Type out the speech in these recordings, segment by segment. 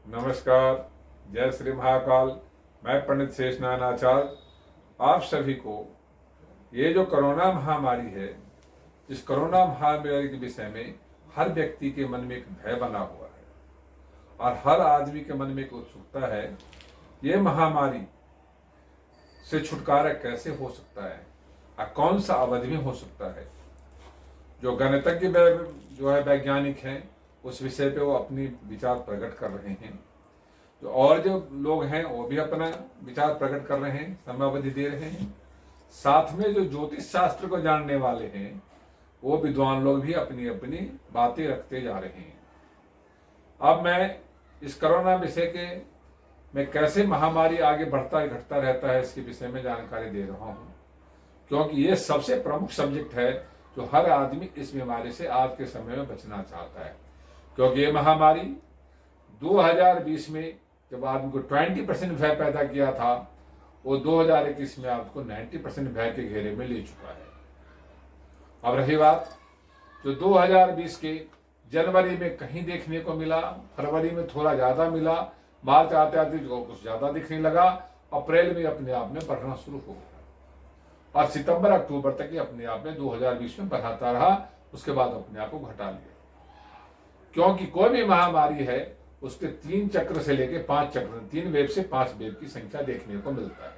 नमस्कार। जय श्री महाकाल। मैं पंडित शेष नारायणाचार्य आप सभी को ये जो कोरोना महामारी है, इस कोरोना महामारी के विषय में हर व्यक्ति के मन में एक भय बना हुआ है और हर आदमी के मन में एक उत्सुकता है, ये महामारी से छुटकारा कैसे हो सकता है और कौन सा अवधि में हो सकता है। जो गणितज्ञ जो है वैज्ञानिक हैं, उस विषय पे वो अपनी विचार प्रकट कर रहे हैं। और जो लोग हैं वो भी अपना विचार प्रकट कर रहे हैं, समयावधि दे रहे हैं। साथ में जो ज्योतिष शास्त्र को जानने वाले हैं, वो विद्वान लोग भी अपनी अपनी बातें रखते जा रहे हैं। अब मैं इस कोरोना विषय के में कैसे महामारी आगे बढ़ता घटता रहता है, इसके विषय में जानकारी दे रहा हूँ, क्योंकि ये सबसे प्रमुख सब्जेक्ट है जो हर आदमी इस बीमारी से आज के समय में बचना चाहता है। क्योंकि ये महामारी 2020 में जब आदमी को 20% भय पैदा किया था, वो 2021 में आपको 90% भय के घेरे में ले चुका है। अब रही बात जो 2020 के जनवरी में कहीं देखने को मिला, फरवरी में थोड़ा ज्यादा मिला, मार्च आते आते जो कुछ ज्यादा दिखने लगा, अप्रैल में अपने आप में बढ़ना शुरू हो गया और सितंबर अक्टूबर तक ही अपने आप में 2020 में बढ़ाता रहा। उसके बाद अपने आप को घटा लिया, क्योंकि कोई भी महामारी है उसके 3 चक्र से लेके 5 चक्र, 3 वेव से 5 वेव की संख्या देखने को मिलता है।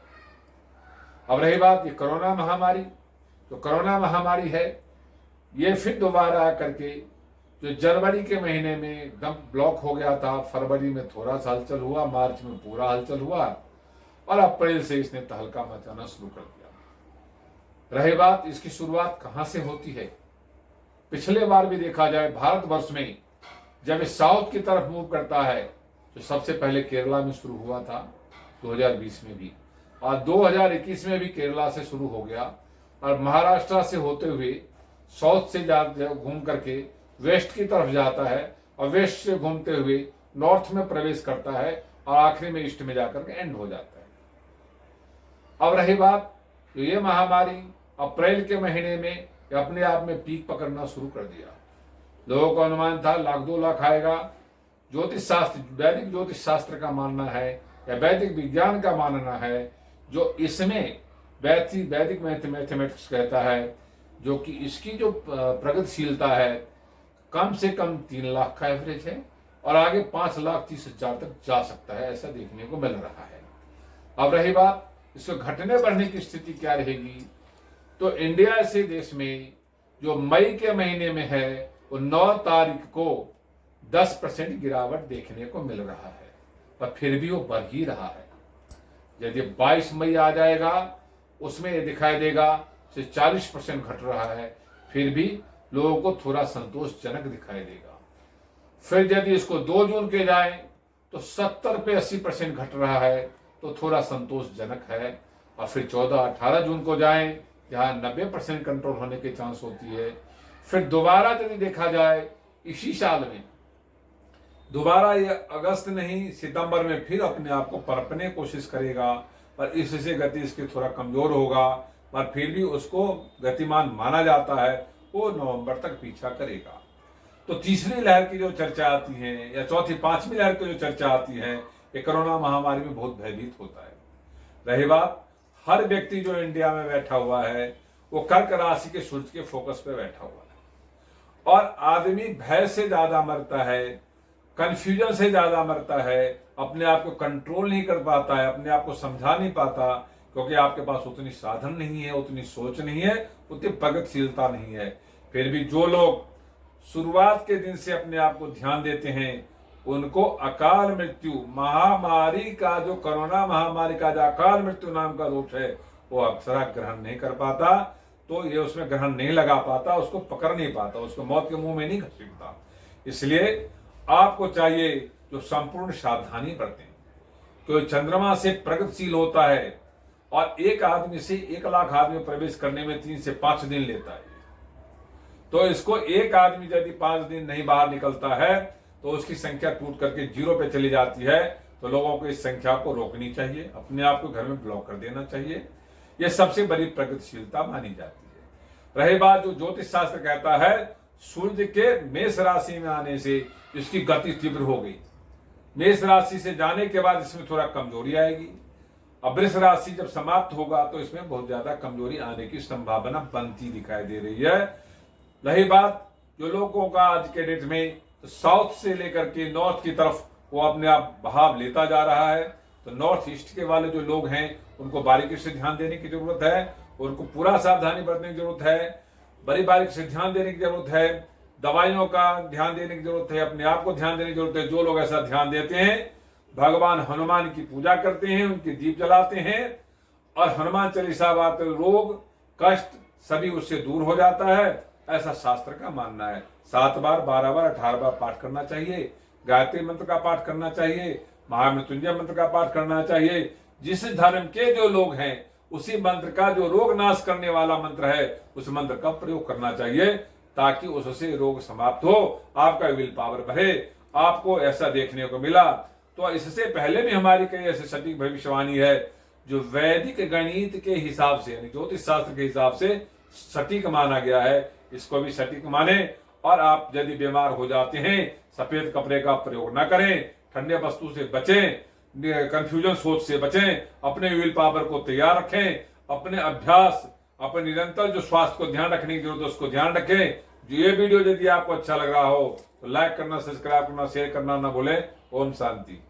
अब रही बात ये कोरोना महामारी, तो कोरोना महामारी है ये फिर दोबारा करके जो जनवरी के महीने में एकदम ब्लॉक हो गया था, फरवरी में थोड़ा सा हलचल हुआ, मार्च में पूरा हलचल हुआ और अप्रैल से इसने तहलका मचाना शुरू कर दिया। रही बात इसकी शुरुआत कहां से होती है, पिछले बार भी देखा जाए भारतवर्ष में जब इस साउथ की तरफ मूव करता है तो सबसे पहले केरला में शुरू हुआ था 2020 में भी, और 2021 में भी केरला से शुरू हो गया और महाराष्ट्र से होते हुए साउथ से घूम करके वेस्ट की तरफ जाता है और वेस्ट से घूमते हुए नॉर्थ में प्रवेश करता है और आखिरी में ईस्ट में जाकर के एंड हो जाता है। अब रही बात तो ये महामारी अप्रैल के महीने में अपने आप में पीक पकड़ना शुरू कर दिया। लोगों को अनुमान था 1-2 लाख आएगा। ज्योतिष शास्त्र, वैदिक ज्योतिष शास्त्र का मानना है या वैदिक विज्ञान का मानना है, जो इसमें वैदिक मैथमेटिक्स कहता है, जो कि इसकी जो प्रगतिशीलता है कम से कम 3 लाख का एवरेज है और आगे 5,30,000 तक जा सकता है, ऐसा देखने को मिल रहा है। अब रही बात इसको घटने बढ़ने की स्थिति क्या रहेगी, तो इंडिया से देश में जो मई के महीने में है वो 9 तारीख को 10% गिरावट देखने को मिल रहा है, पर फिर भी वो बढ़ ही रहा है। यदि 22 मई आ जाएगा उसमें ये दिखाई देगा कि 40% घट रहा है, फिर भी लोगों को थोड़ा संतोषजनक दिखाई देगा। फिर यदि इसको 2 जून के जाए तो 70 पे 80% घट रहा है, तो थोड़ा संतोषजनक है। और फिर 14-18 जून को जाए जहां 90% कंट्रोल होने के चांस होती है। फिर दोबारा यदि देखा जाए इसी साल में दोबारा ये अगस्त नहीं सितंबर में फिर अपने आप को परपने कोशिश करेगा, पर इससे गति इसकी थोड़ा कमजोर होगा, पर फिर भी उसको गतिमान माना जाता है, वो नवंबर तक पीछा करेगा। तो तीसरी लहर की जो चर्चा आती है या चौथी 5वीं लहर की जो चर्चा आती है, ये कोरोना महामारी में बहुत भयभीत होता है। रही बात हर व्यक्ति जो इंडिया में बैठा हुआ है वो कर्क राशि के सूर्य के फोकस पे बैठा हुआ है और आदमी भय से ज्यादा मरता है, कंफ्यूजन से ज्यादा मरता है, अपने आप को कंट्रोल नहीं कर पाता है, अपने आप को समझा नहीं पाता, क्योंकि आपके पास उतनी साधन नहीं है, उतनी सोच नहीं है, उतनी प्रगतिशीलता नहीं है। फिर भी जो लोग शुरुआत के दिन से अपने आप को ध्यान देते हैं उनको अकाल मृत्यु महामारी का, जो कोरोना महामारी का जो अकाल मृत्यु नाम का रूप है, वो अक्सर ग्रहण नहीं कर पाता, तो ये उसमें ग्रहण नहीं लगा पाता, उसको पकड़ नहीं पाता, उसको मौत के मुंह में नहीं घसीटता। इसलिए आपको चाहिए जो संपूर्ण सावधानी बरतें। कोई चंद्रमा से प्रगतिशील होता है और एक आदमी से 1 लाख आदमी प्रवेश करने में 3 से 5 दिन लेता है, तो इसको एक आदमी यदि 5 दिन नहीं बाहर निकलता है तो उसकी संख्या टूट करके 0 पे चली जाती है। तो लोगों को इस संख्या को रोकनी चाहिए, अपने आप को घर में ब्लॉक कर देना चाहिए। यह सबसे बड़ी प्रगतिशीलता मानी जाती है। रही बात जो ज्योतिष शास्त्र कहता है सूर्य के मेष राशि में आने से इसकी गति तीव्र हो गई, मेष राशि से जाने के बाद इसमें थोड़ा कमजोरी आएगी। अब वृष राशि जब समाप्त होगा तो इसमें बहुत ज्यादा कमजोरी आने की संभावना बनती दिखाई दे रही है। रही बात जो लोगों का आज के डेट में साउथ से लेकर के नॉर्थ की तरफ वो अपने आप बहाव लेता जा रहा है, तो नॉर्थ ईस्ट के वाले जो लोग हैं उनको बारीकी से ध्यान देने की जरूरत है, उनको पूरा सावधानी बरतने की जरूरत है, बड़ी बारीकी से ध्यान देने की जरूरत है, दवाइयों का ध्यान देने की जरूरत है, अपने आप को ध्यान देने की जरूरत है। जो लोग ऐसा ध्यान देते हैं, भगवान हनुमान की पूजा करते हैं, उनके दीप जलाते हैं और हनुमान चालीसा बात रोग कष्ट सभी उससे दूर हो जाता है, ऐसा शास्त्र का मानना है। 7 बार 12 बार 18 बार पाठ करना चाहिए, गायत्री मंत्र का पाठ करना चाहिए, महामृत्युंजय मंत्र का पाठ करना चाहिए। जिस धर्म के जो लोग हैं उसी मंत्र का, जो रोग नाश करने वाला मंत्र है, उस मंत्र का प्रयोग करना चाहिए ताकि उससे रोग समाप्त हो, आपका विल पावर बढ़े। आपको ऐसा देखने को मिला तो इससे पहले भी हमारी कई ऐसे सटीक भविष्यवाणी है जो वैदिक गणित के हिसाब से यानी ज्योतिष शास्त्र के हिसाब से सटीक माना गया है, इसको भी सटीक माने। और आप यदि बीमार हो जाते हैं, सफेद कपड़े का प्रयोग न करें, ठंडे वस्तु से बचें, कंफ्यूजन सोच से बचें, अपने विल पावर को तैयार रखें, अपने अभ्यास, अपने निरंतर जो स्वास्थ्य को ध्यान रखने की जरूरत है उसको ध्यान रखें। जो ये वीडियो यदि आपको अच्छा लग रहा हो तो लाइक करना, सब्सक्राइब करना, शेयर करना ना भूलें। ओम शांति।